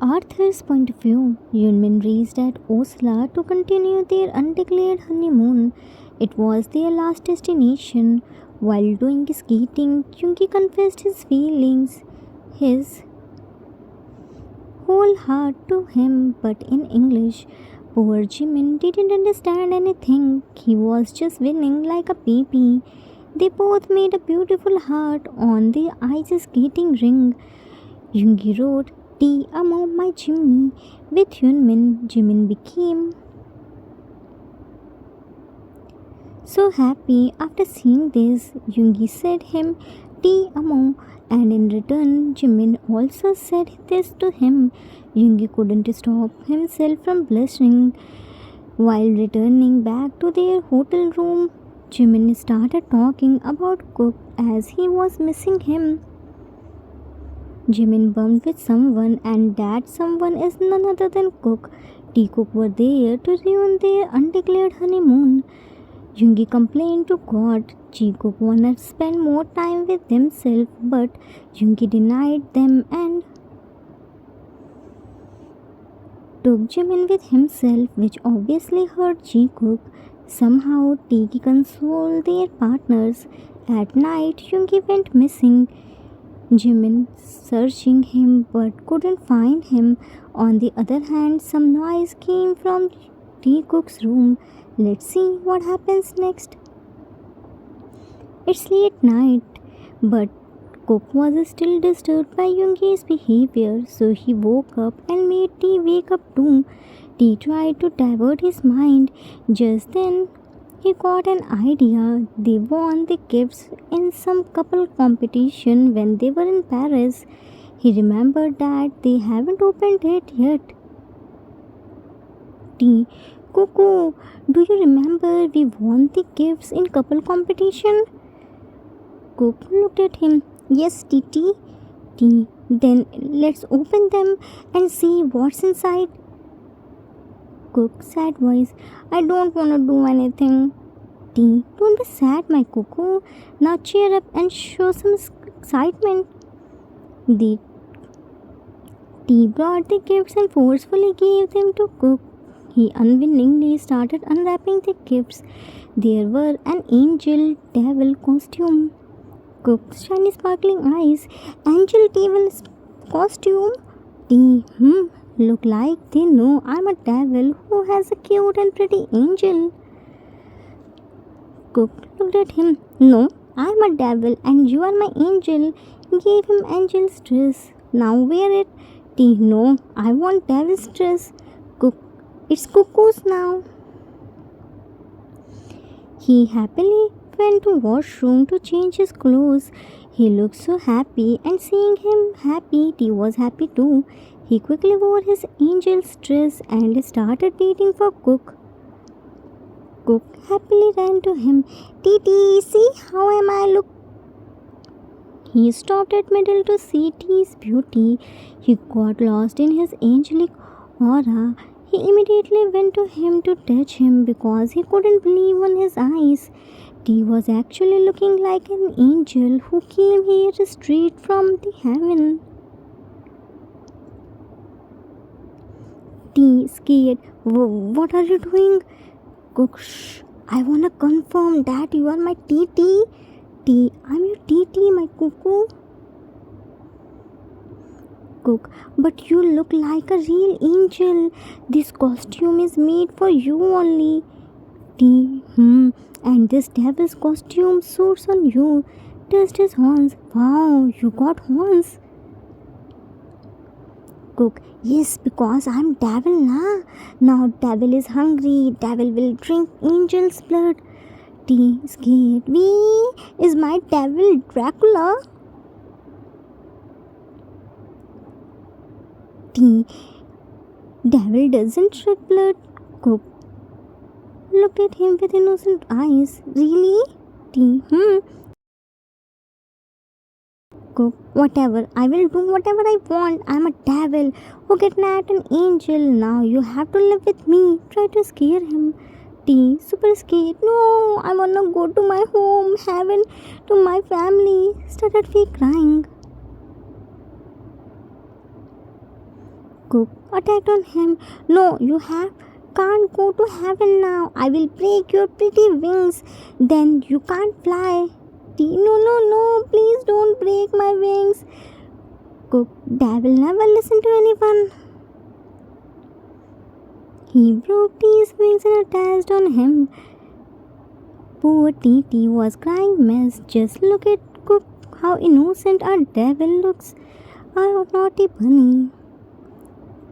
Arthur's point of view, Yunmin reached at Osla to continue their undeclared honeymoon. It was their last destination. While doing skating, Jungi confessed his feelings, his whole heart to him, but in English. Poor Jimin didn't understand anything. He was just winning like a baby. They both made a beautiful heart on the ice skating ring. Yoongi wrote, T amo my Jimmy. With Hyunmin, Jimin became so happy after seeing this. Yoongi said him T amo, and in return, Jimin also said this to him. Yoongi couldn't stop himself from blushing. While returning back to their hotel room, Jimin started talking about Cook as he was missing him. Jimin bumped with someone, and that someone is none other than Cook. T-Cook were there to ruin their undeclared honeymoon. Yoongi complained to God. Ji-Cook wanted to spend more time with themselves, but Yoongi denied them and took Jimin with himself, which obviously hurt Ji-Cook. Somehow, Tiki consoled their partners. At night, Yoongi went missing. Jimin searching him but couldn't find him. On the other hand, some noise came from T-Cook's room. Let's see what happens next. It's late night, but Cook was still disturbed by Yoongi's behavior, so he woke up and made T wake up too. T tried to divert his mind. Just then, he got an idea. They won the gifts in some couple competition when they were in Paris. He remembered that they haven't opened it yet. T. Cuckoo, do you remember we won the gifts in couple competition? Cook looked at him. Yes, Titi. T. Then let's open them and see what's inside. Cook, sad voice. I don't want to do anything. T. Don't be sad, my cuckoo. Now cheer up and show some excitement. The T brought the gifts and forcefully gave them to Cook. He unwillingly started unwrapping the gifts. There were an angel devil costume. Cook's shiny sparkling eyes. Angel devil costume? T. Look like they know I'm a devil who has a cute and pretty angel. Cook looked at him. No, I'm a devil and you are my angel. Gave him angel's dress. Now wear it. T. No, I want devil's dress. Cook. It's Cuckoo's now. He happily went to washroom to change his clothes. He looked so happy, and seeing him happy, T was happy too. He quickly wore his angel's dress and started waiting for Cook. Cook happily ran to him. Titi, see how am I look? He stopped at middle to see T's beauty. He got lost in his angelic aura. He immediately went to him to touch him because he couldn't believe on his eyes. T was actually looking like an angel who came here straight from the heaven. T scared. What are you doing? Cook, shh. I wanna confirm that you are my TT. T, I'm your TT, my cuckoo. Cook, but you look like a real angel. This costume is made for you only. T, and this devil's costume suits on you. Touched his horns. Wow, you got horns. Cook, yes, because I'm devil na. Now devil is hungry. Devil will drink angel's blood. T, scared. Is my devil Dracula? T, devil doesn't drink blood. Cook looked at him with innocent eyes. Really? T, Cook, whatever. I will do whatever I want. I'm a devil who kidnapped an angel. Now you have to live with me. Try to scare him. T, super scared. No, I wanna go to my home, heaven, to my family. Started fake crying. Cook attacked on him. No, you can't go to heaven now. I will break your pretty wings. Then you can't fly. No, no, no, please don't break my wings. Cook, devil never listen to anyone. He broke T's wings and attached on him. Poor Titi was crying mess. Just look at Cook, how innocent our devil looks. Our naughty bunny.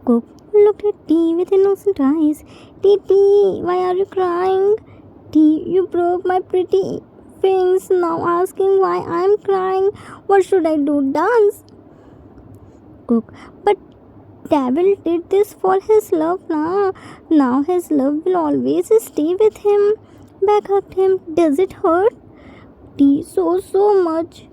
Cook looked at T with innocent eyes. Titi, why are you crying? T, you broke my pretty wings. Now asking why I'm crying. What should I do? Dance? Cook, but devil did this for his love now. Now his love will always stay with him. Back hugged him. Does it hurt? T, so much.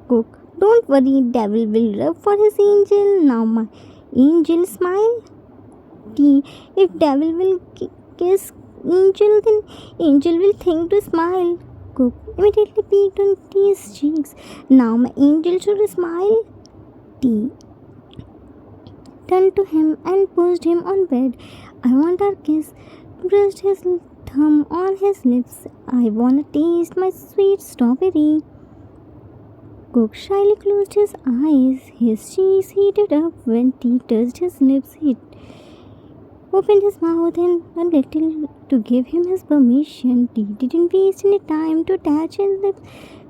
Cook, don't worry, devil will rub for his angel. Now my angel smile. T, if devil will kiss angel, then angel will think to smile. Cook immediately peeked on T's cheeks. Now my angel should smile. T turned to him and pushed him on bed. I want our kiss. Brushed his thumb on his lips. I wanna taste my sweet strawberry. Cook shyly closed his eyes. His cheeks heated up when T touched his lips. He opened his mouth and a little to give him his permission. T didn't waste any time to touch his lips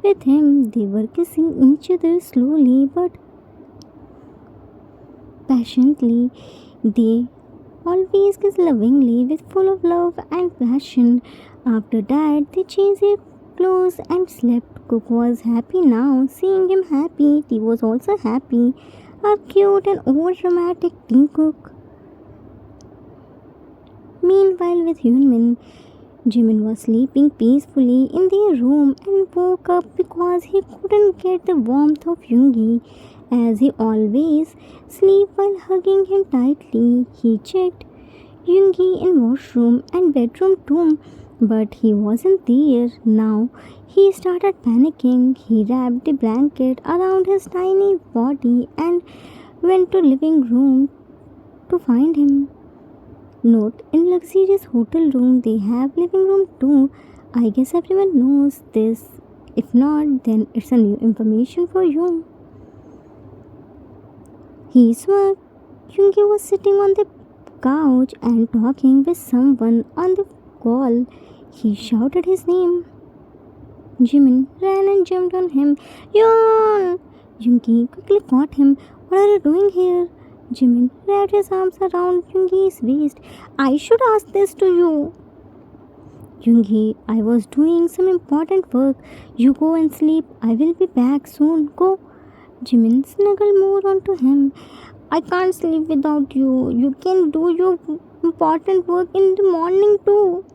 with him. They were kissing each other slowly but passionately. They always kiss lovingly with full of love and passion. After that, they changed their clothes and slept. Cook was happy now. Seeing him happy, T was also happy. A cute and over-dramatic Teen Cook. Meanwhile, with Hyunmin, Jimin was sleeping peacefully in their room and woke up because he couldn't get the warmth of Yoongi. As he always sleep while hugging him tightly, he checked Yoongi in washroom and bedroom too, but he wasn't there. Now he started panicking. He wrapped the blanket around his tiny body and went to living room to find him. Note, in luxurious hotel room they have living room too. I guess everyone knows this. If not, then it's a new information for you. He swung. Yoongi was sitting on the couch and talking with someone on the call. He shouted his name. Jimin ran and jumped on him. Yoon! Yoongi quickly caught him. What are you doing here? Jimin wrapped his arms around Yoongi's waist. I should ask this to you. Yoongi, I was doing some important work. You go and sleep. I will be back soon. Go. Jimin snuggled more onto him. I can't sleep without you. You can do your important work in the morning too.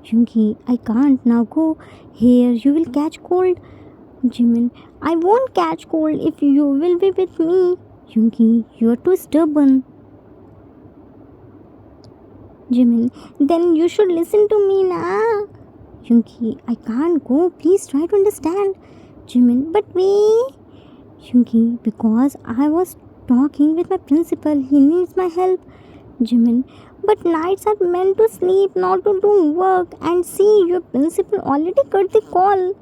Yoongi, I can't now go. Here, you will catch cold. Jimin, I won't catch cold if you will be with me. Yoongi, you are too stubborn. Jimin, then you should listen to me now. Yoongi, I can't go. Please try to understand. Jimin, but wait. Yoongi, because I was talking with my principal. He needs my help. Jimin, but nights are meant to sleep, not to do work. And see, your principal already cut the call.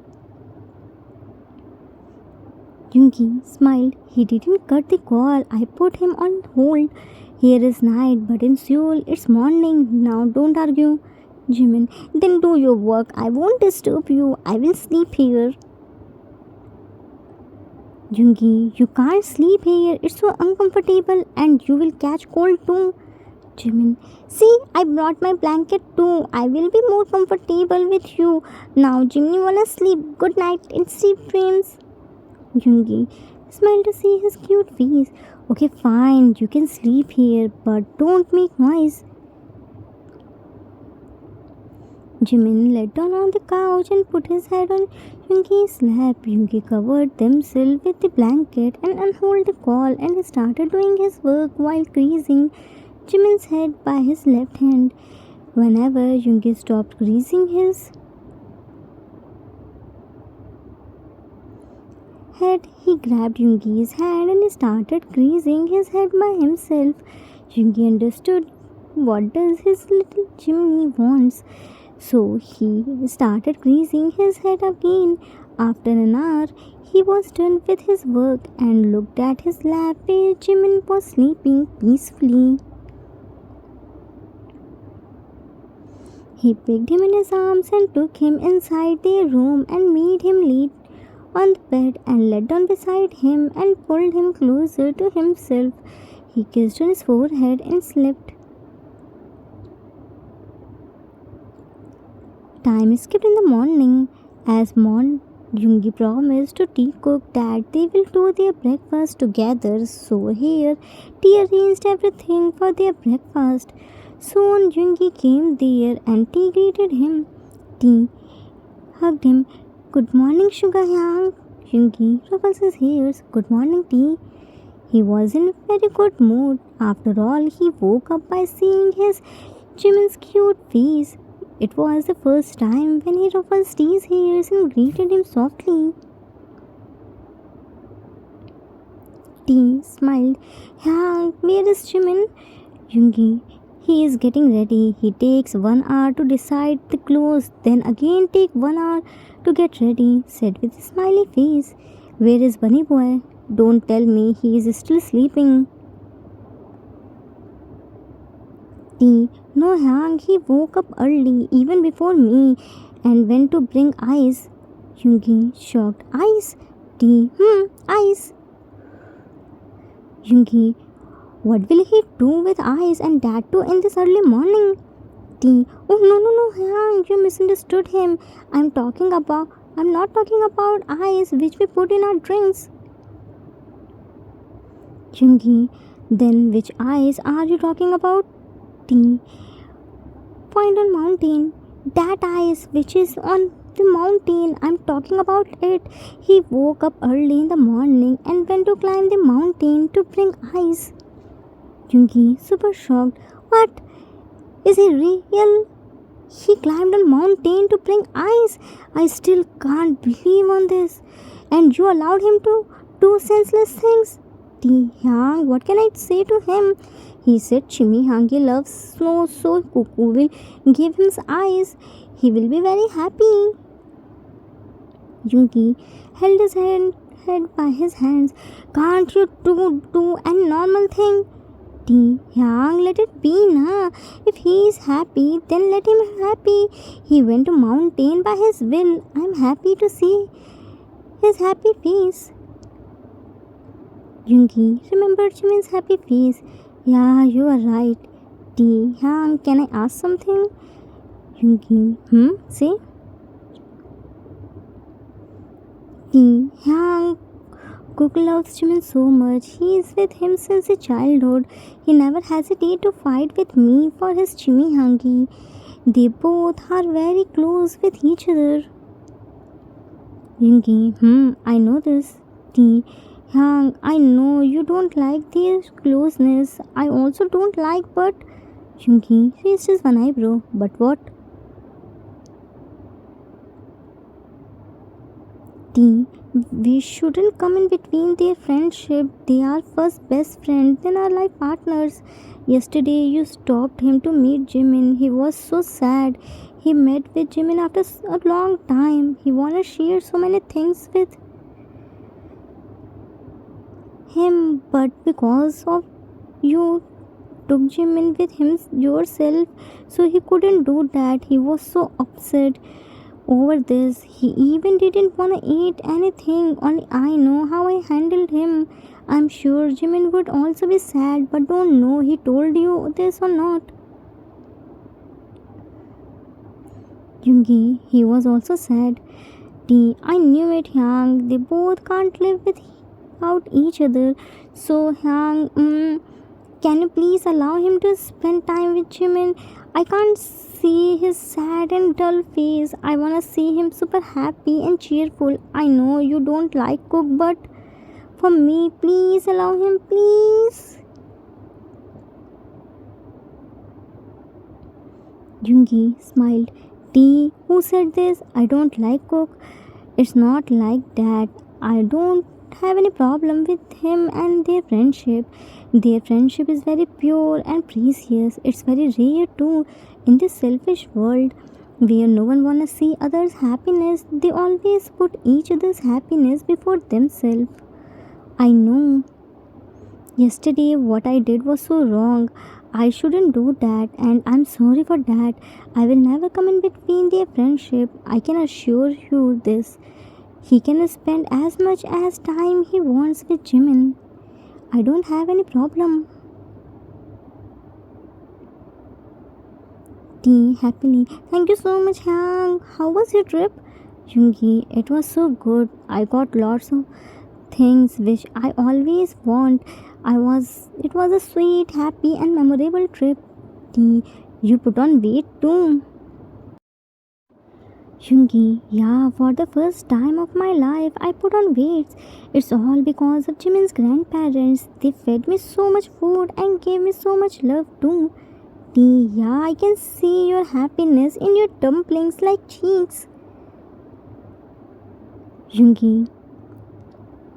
Yoongi smiled. He didn't cut the call. I put him on hold. Here is night, but in Seoul it's morning. Now don't argue. Jimin, then do your work. I won't disturb you. I will sleep here. Yoongi, you can't sleep here. It's so uncomfortable and you will catch cold too. Jimin, see, I brought my blanket too. I will be more comfortable with you. Now Jimmy wanna sleep. Good night and sweet dreams. Yoongi smiled to see his cute face. Okay, fine, you can sleep here, but don't make noise. Jimin lay down on the couch and put his head on Yoongi's lap. Yoongi covered themselves with the blanket and unrolled the call and started doing his work while greasing Jimin's head by his left hand. Whenever Yoongi stopped greasing his head, he grabbed Yoongi's hand and started greasing his head by himself. Yoongi understood what does his little chimney wants, so he started greasing his head again. After an hour, he was done with his work and looked at his lap where Jimin was sleeping peacefully. He picked him in his arms and took him inside their room and made him lie on the bed and lay down beside him and pulled him closer to himself. He kissed on his forehead and slept. Time skipped in the morning as Yoongi promised to tea cook that they will do their breakfast together. So here, tea arranged everything for their breakfast. Soon Yoongi came there and tea greeted him. Tea hugged him. Good morning, Sugar Yang. Yoongi ruffles his hairs. Good morning, Tea. He was in a very good mood. After all, he woke up by seeing his Jimin's cute face. It was the first time when he ruffled Tea's hairs and greeted him softly. Tea smiled. Yang, where is Jimin? Yoongi, he is getting ready. He takes 1 hour to decide the clothes, then again take 1 hour to get ready, said with a smiley face. Where is Bunny Boy? Don't tell me he is still sleeping. Tea, no Yang, he woke up early, even before me, and went to bring ice. Yoongi, shocked. Ice? Tea, ice. Yoongi, what will he do with ice and that too in this early morning? Tea, oh no, Yang, you misunderstood him. I'm not talking about ice which we put in our drinks. Yoongi, then which ice are you talking about? Tea, point on mountain. That ice which is on the mountain, I'm talking about it. He woke up early in the morning and went to climb the mountain to bring ice. Yoongi, super shocked. What? Is he real? He climbed a mountain to bring ice. I still can't believe on this. And you allowed him to do senseless things. Yang, what can I say to him? He said Chimi Hangi loves snow, so Cuckoo will give him ice. He will be very happy. Yoongi held his head by his hands. Can't you do a normal thing? Yang, let it be na. If he is happy, then let him happy. He went to mountain by his will. I'm happy to see his happy face. Yoongi remembered Jimin's happy face. Yeah, you are right. Yang, can I ask something? Yoongi, say? Yang, Cook loves Jimin so much. He is with him since his childhood. He never hesitated to fight with me for his chimihangi. They both are very close with each other. Yoongi, I know this. Yang, I know you don't like their closeness. I also don't like, but Yoongi raised his one eyebrow. But what? We shouldn't come in between their friendship. They are first best friends, then are life partners. Yesterday you stopped him to meet Jimin. He was so sad. He met with Jimin after a long time. He wanna share so many things with him, but because of you took Jimin with him yourself, so he couldn't do that. He was so upset over this. He even didn't want to eat anything. Only I know how I handled him. I'm sure Jimin would also be sad, but don't know he told you this or not. Yoongi, he was also sad. I knew it, Yang. They both can't live without each other. So, Yang, can you please allow him to spend time with Jimin? I can't see his sad and dull face. I wanna see him super happy and cheerful. I know you don't like Cook, but for me, please allow him, please. Yoongi smiled. Who said this? I don't like Cook. It's not like that. I don't have any problem with him and their friendship. Their friendship is very pure and precious. It's very rare too in this selfish world where no one wanna see others' happiness. They always put each other's happiness before themselves. I know yesterday what I did was so wrong. I shouldn't do that and I'm sorry for that. I will never come in between their friendship. I can assure you this. He can spend as much as time he wants with Jimin. I don't have any problem. T happily. Thank you so much, Hang. How was your trip? Jungi, it was so good. I got lots of things which I always want. It was a sweet, happy and memorable trip. T, you put on weight too. Jungi, yeah, for the first time of my life, I put on weights. It's all because of Jimin's grandparents. They fed me so much food and gave me so much love too. T, yeah, I can see your happiness in your dumplings like cheeks. Jungi,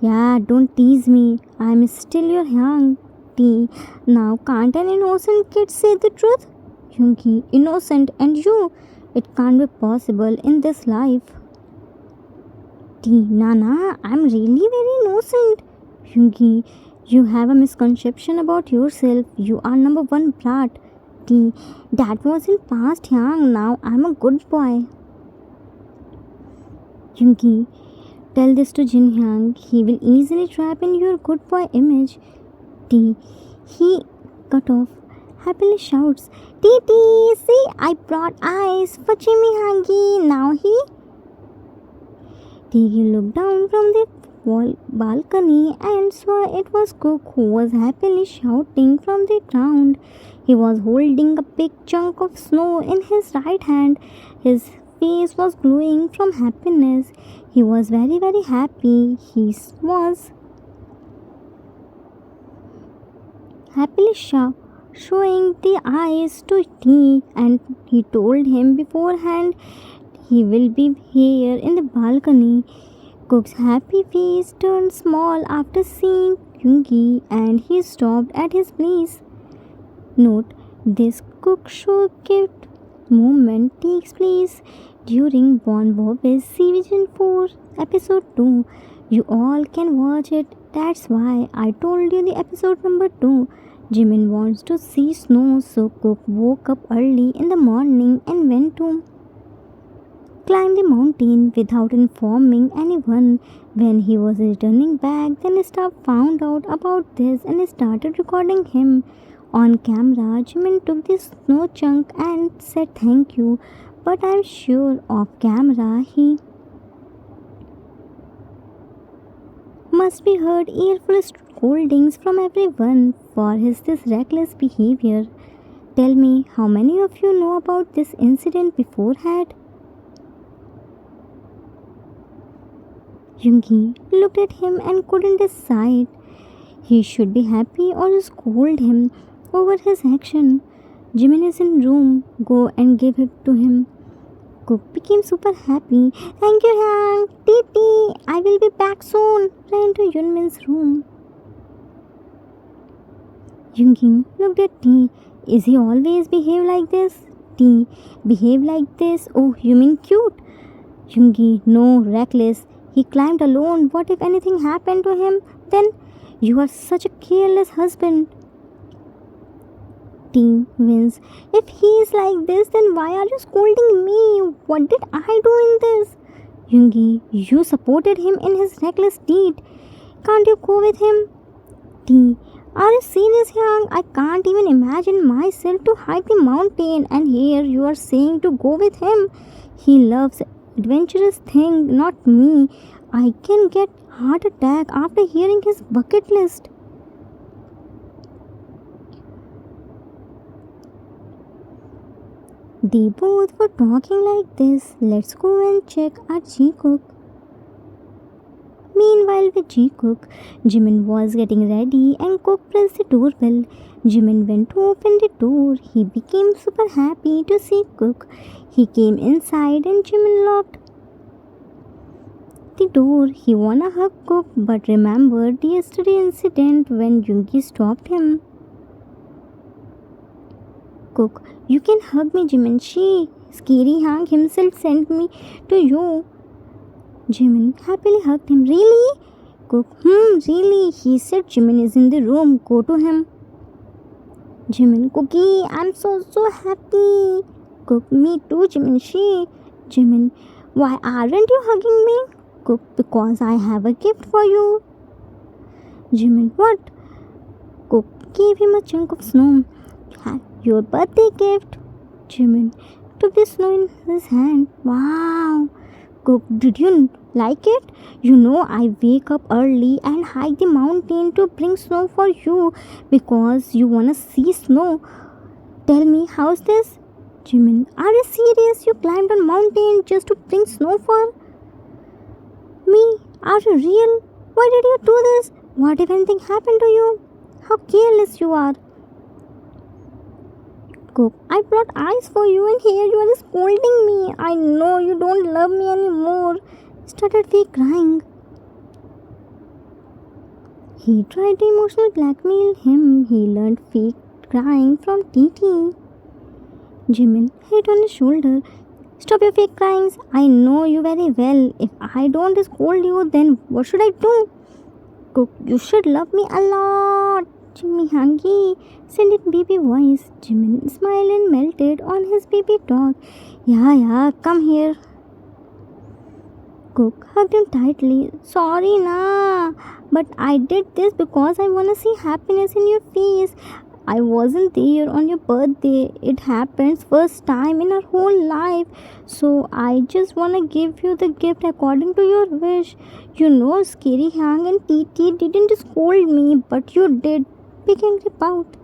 yeah, don't tease me. I'm still your young. T, now can't an innocent kid say the truth? Jungi, innocent and you? It can't be possible in this life. T, Nana, I'm really very innocent. Jungi, you have a misconception about yourself. You are number one brat. T, that was in past, young. Now I'm a good boy. Jungi, tell this to Jin Hyang. He will easily trap in your good boy image. T, he cut off. Happily shouts, Titi, see, I brought ice for Jimmy Hangi. Now he. Tiki looked down from the balcony and saw it was Cook who was happily shouting from the ground. He was holding a big chunk of snow in his right hand. His face was glowing from happiness. He was very, very happy. He was happily showing the eyes to T, and he told him beforehand he will be here in the balcony. Cook's happy face turned small after seeing Yungi and he stopped at his place. Note, this Cook show gift moment takes place during Bon Bobby's Season 4 episode 2. You all can watch it. That's why I told you the episode number 2. Jimin wants to see snow, so Cook woke up early in the morning and went to climb the mountain without informing anyone. When he was returning back, then staff found out about this and started recording him. On camera, Jimin took the snow chunk and said thank you, but I'm sure off camera he must be heard earful scoldings from everyone for his this reckless behavior. Tell me, how many of you know about this incident beforehand? Yungi looked at him and couldn't decide. He should be happy or scold him over his action. Jimin is in room. Go and give it to him. Cook became super happy. Thank you, Hank. Titi, I will be back soon. Ran to Yunmin's room. Yungi looked at T. Is he always behave like this? T. Behave like this? Oh, you mean cute? Yungi, no, reckless. He climbed alone. What if anything happened to him? Then you are such a careless husband. T wins. If he is like this, then why are you scolding me? What did I do in this? Yungi, you supported him in his reckless deed. Can't you go with him? T, are you serious, Yang? I can't even imagine myself to hike the mountain, and here you are saying to go with him. He loves adventurous thing, not me. I can get heart attack after hearing his bucket list. They both were talking like this. Let's go and check our G-Cook. Meanwhile, with G-Cook, Jimin was getting ready and Cook pressed the doorbell. Jimin went to open the door. He became super happy to see Cook. He came inside and Jimin looked the door. He wanna hug Cook but remembered yesterday's incident when Yoongi stopped him. Cook, you can hug me, Jimin. Scary Hang himself sent me to you. Jimin happily hugged him. Really? Cook, really? He said Jimin is in the room. Go to him. Jimin, Cookie, I'm so happy. Cook, me too, Jimin. Jimin, why aren't you hugging me? Cook, because I have a gift for you. Jimin, what? Cook gave him a chunk of snow. Your birthday gift. Jimin took the snow in his hand. Wow. Cook, did you like it? You know, I wake up early and hike the mountain to bring snow for you because you wanna see snow. Tell me, how's this? Jimin, are you serious? You climbed a mountain just to bring snow for me? Are you real? Why did you do this? What if anything happened to you? How careless you are. Cook, I brought ice for you and here you are scolding me. I know you don't love me anymore. Started fake crying. He tried to emotionally blackmail him. He learned fake crying from TT. Jimin hit on his shoulder. Stop your fake cryings. I know you very well. If I don't scold you, then what should I do? Cook, you should love me a lot. Jimmy Hangi said in baby voice. Jimin smiled and melted on his baby dog. Yeah, come here. Cook hugged him tightly. Sorry, na, but I did this because I wanna see happiness in your face. I wasn't there on your birthday. It happens first time in our whole life. So I just wanna give you the gift according to your wish. You know, Scary Hang and TT didn't scold me, but you did. Big angry pout.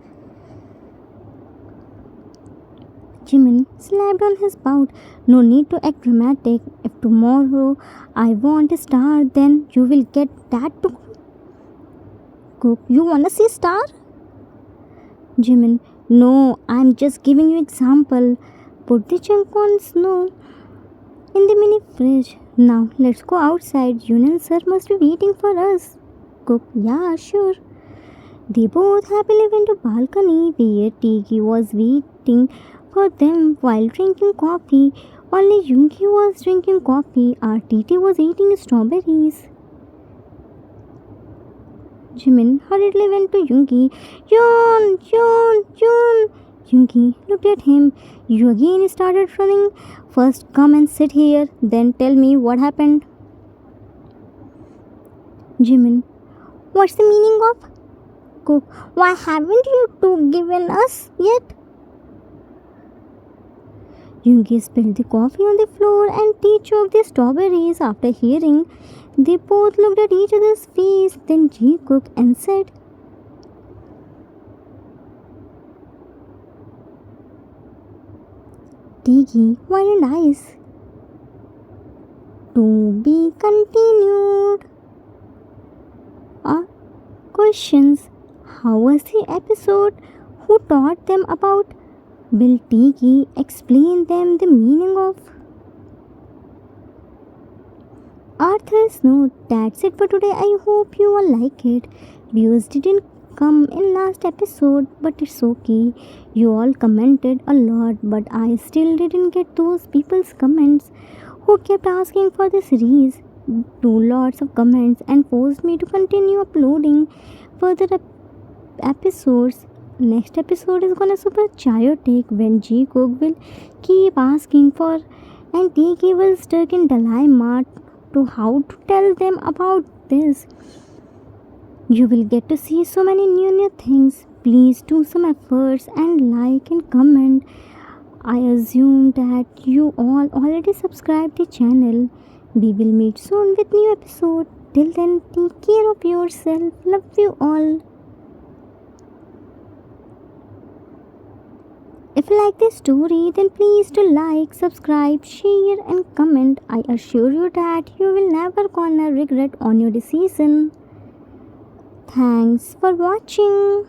Jimin slapped on his pout. No need to act dramatic. If tomorrow I want a star, then you will get that too. Cook, you wanna see star? Jimin, no, I'm just giving you example. Put the chunk on snow in the mini fridge. Now let's go outside. Yunan sir must be waiting for us. Cook, yeah, sure. They both happily went to balcony where Tiki was waiting for them while drinking coffee. Only Yoongi was drinking coffee. Our TT was eating strawberries. Jimin hurriedly went to Yoongi. Yoon! Yoongi looked at him. You again started running. First come and sit here, then tell me what happened. Jimin, what's the meaning of? Cook, why haven't you two given us yet? Yoongi spilled the coffee on the floor and tea choked the strawberries. After hearing, they both looked at each other's face. Then Ji cooked and said, Tiki, wine and ice. To be continued. Questions. How was the episode? Who taught them about? Will Tiki explain them the meaning of? Arthur's note. That's it for today. I hope you all like it. Views didn't come in last episode, but it's okay. You all commented a lot, but I still didn't get those people's comments who kept asking for the series. Do lots of comments and forced me to continue uploading further episodes. Next episode is gonna super chaotic when Ji Cook will keep asking for and Tiki will stuck in dilemma to how to tell them about this. You will get to see so many new things. Please do some efforts and like and comment. I assume that you all already subscribed the channel. We will meet soon with new episode. Till then, take care of yourself. Love you all. If you like this story, then please do like, subscribe, share and comment. I assure you that you will never gonna regret on your decision. Thanks for watching.